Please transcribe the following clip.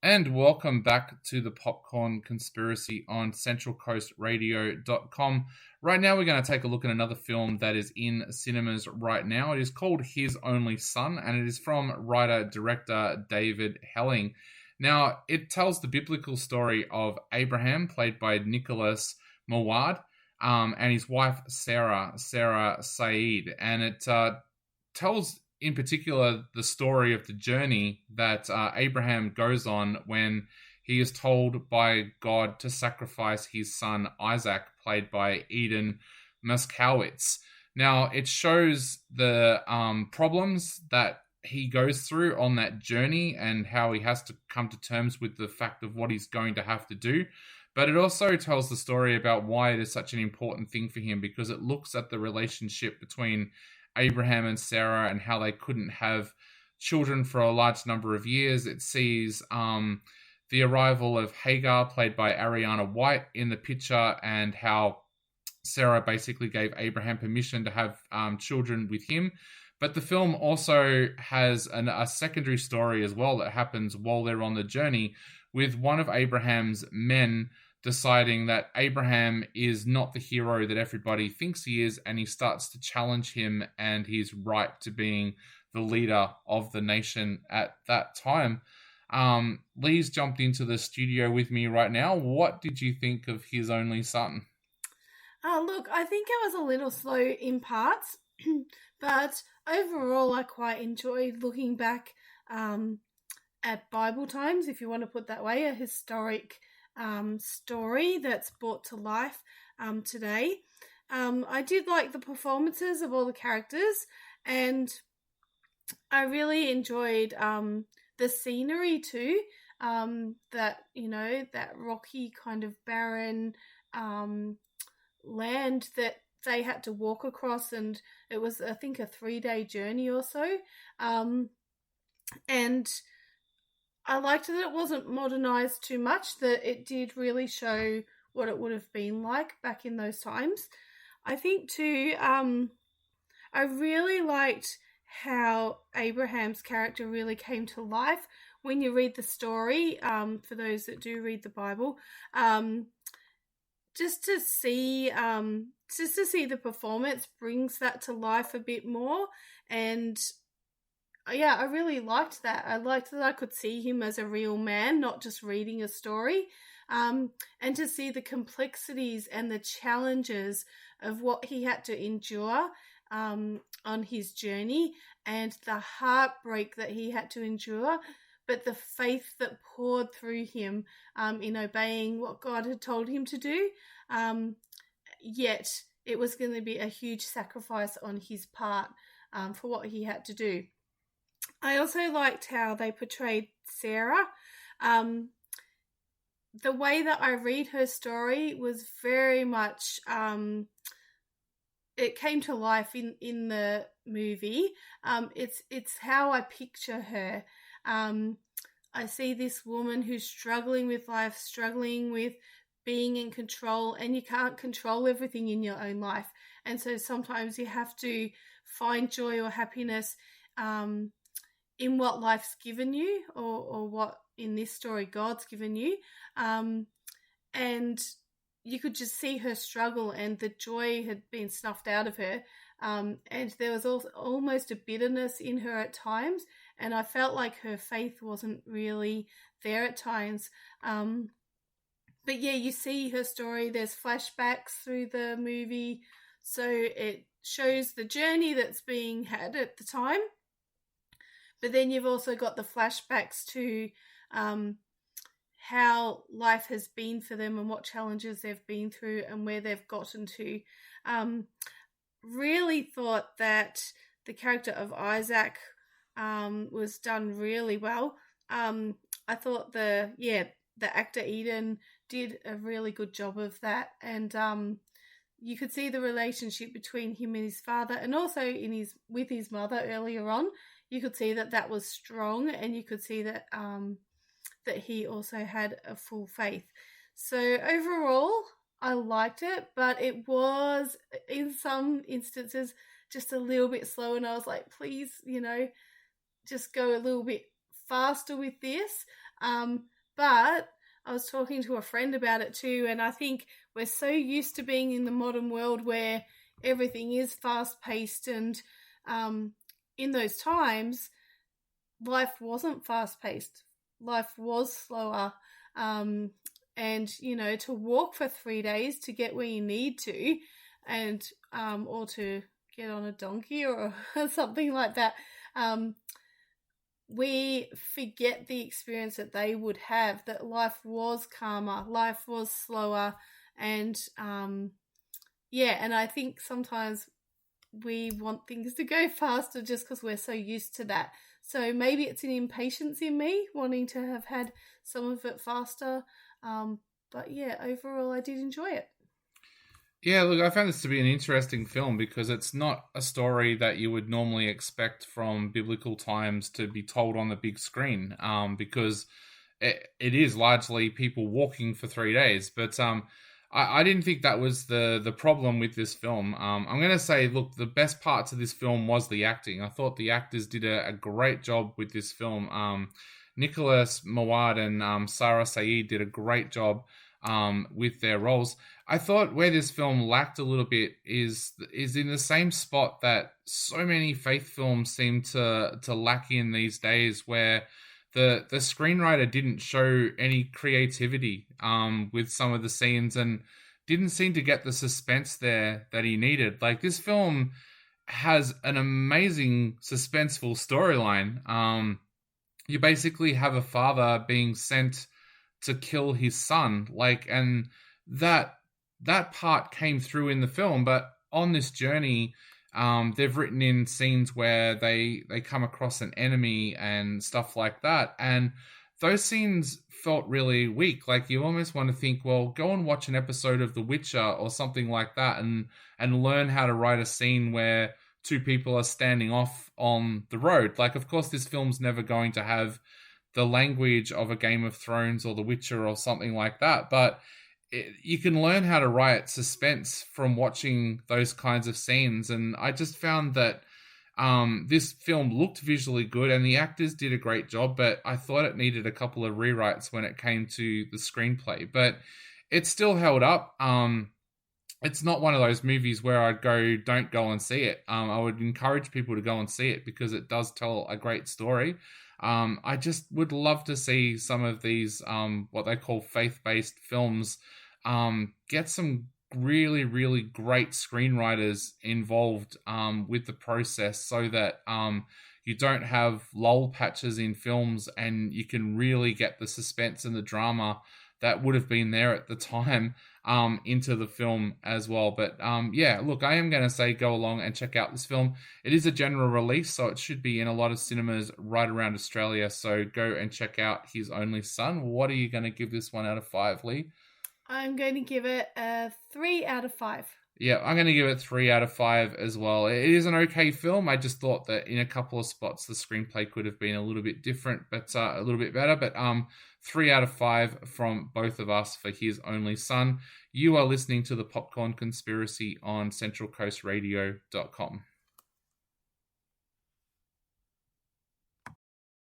And welcome back to the Popcorn Conspiracy on CentralCoastRadio.com. Right now, we're going to take a look at another film that is in cinemas right now. It is called His Only Son, and it is from writer-director David Helling. Now, it tells the biblical story of Abraham, played by Nicholas Mawad, and his wife Sarah Saeed. And it tells in particular the story of the journey that Abraham goes on when he is told by God to sacrifice his son Isaac, played by Eden Moskowitz. Now, it shows the problems that he goes through on that journey and how he has to come to terms with the fact of what he's going to have to do. But it also tells the story about why it is such an important thing for him, because it looks at the relationship between Abraham and Sarah and how they couldn't have children for a large number of years. It sees the arrival of Hagar, played by Ariana White, in the picture, and how Sarah basically gave Abraham permission to have children with him. But the film also has a secondary story as well that happens while they're on the journey, with one of Abraham's men deciding that Abraham is not the hero that everybody thinks he is, and he starts to challenge him and his right to being the leader of the nation at that time. Lee's jumped into the studio with me right now. What did you think of His Only Son? Look, I think it was a little slow in parts, but overall I quite enjoyed looking back at Bible times, if you want to put that way, a historic story that's brought to life today. I did like the performances of all the characters, and I really enjoyed the scenery too. That rocky kind of barren land that they had to walk across, and it was, I think, a 3-day journey or so. And I liked that it wasn't modernized too much, that it did really show what it would have been like back in those times. I think too, I really liked how Abraham's character really came to life when you read the story, for those that do read the Bible. Just to see the performance brings that to life a bit more. And yeah, I really liked that. I liked that I could see him as a real man, not just reading a story, and to see the complexities and the challenges of what he had to endure on his journey, and the heartbreak that he had to endure, but the faith that poured through him in obeying what God had told him to do. Yet it was going to be a huge sacrifice on his part for what he had to do. I also liked how they portrayed Sarah. The way that I read her story was very much, it came to life in the movie. It's how I picture her. I see this woman who's struggling with life, struggling with being in control, and you can't control everything in your own life. And so sometimes you have to find joy or happiness in what life's given you, or what in this story God's given you. And you could just see her struggle, and the joy had been snuffed out of her. And there was also almost a bitterness in her at times, and I felt like her faith wasn't really there at times. But yeah, you see her story. There's flashbacks through the movie, so it shows the journey that's being had at the time. But then you've also got the flashbacks to how life has been for them and what challenges they've been through and where they've gotten to. Really thought that the character of Isaac was done really well. I thought the actor Eden did a really good job of that, and you could see the relationship between him and his father, and also with his mother earlier on. You could see that was strong, and you could see that that he also had a full faith. So overall, I liked it, but it was in some instances just a little bit slow, and I was like, please, just go a little bit faster with this. But I was talking to a friend about it too, and I think we're so used to being in the modern world where everything is fast paced, and in those times, life wasn't fast paced. Life was slower. And to walk for 3 days to get where you need to, and or to get on a donkey or something like that, we forget the experience that they would have, that life was calmer, life was slower, and and I think sometimes we want things to go faster just because we're so used to that. So maybe it's an impatience in me wanting to have had some of it faster. But yeah, overall I did enjoy it. Yeah, look, I found this to be an interesting film because it's not a story that you would normally expect from biblical times to be told on the big screen, because it is largely people walking for 3 days. But I didn't think that was the problem with this film. I'm going to say, look, the best parts of this film was the acting. I thought the actors did a great job with this film. Nicholas Mawad and Sarah Saeed did a great job with their roles. I thought where this film lacked a little bit is in the same spot that so many faith films seem to lack in these days, where the screenwriter didn't show any creativity with some of the scenes and didn't seem to get the suspense there that he needed. Like, this film has an amazing suspenseful storyline. You basically have a father being sent to kill his son, and that part came through in the film. But on this journey, they've written in scenes where they come across an enemy and stuff like that, and those scenes felt really weak. Like, you almost want to think, well, go and watch an episode of The Witcher or something like that, and learn how to write a scene where two people are standing off on the road. Like, of course, this film's never going to have the language of a Game of Thrones or The Witcher or something like that, but you can learn how to write suspense from watching those kinds of scenes. And I just found that this film looked visually good and the actors did a great job, but I thought it needed a couple of rewrites when it came to the screenplay. But it still held up. It's not one of those movies where I'd go, don't go and see it. I would encourage people to go and see it because it does tell a great story. I just would love to see some of these, what they call faith-based films, get some really, really great screenwriters involved with the process, so that you don't have lull patches in films and you can really get the suspense and the drama that would have been there at the time into the film as well. But yeah, look, I am going to say go along and check out this film. It is a general release, so it should be in a lot of cinemas right around Australia. So go and check out His Only Son. What are you going to give this 1 out of 5, Lee? I'm going to give it a 3 out of 5. Yeah, I'm going to give it 3 out of 5 as well. It is an okay film. I just thought that in a couple of spots the screenplay could have been a little bit different, but a little bit better. But 3 out of 5 from both of us for His Only Son. You are listening to the Popcorn Conspiracy on CentralCoastRadio.com.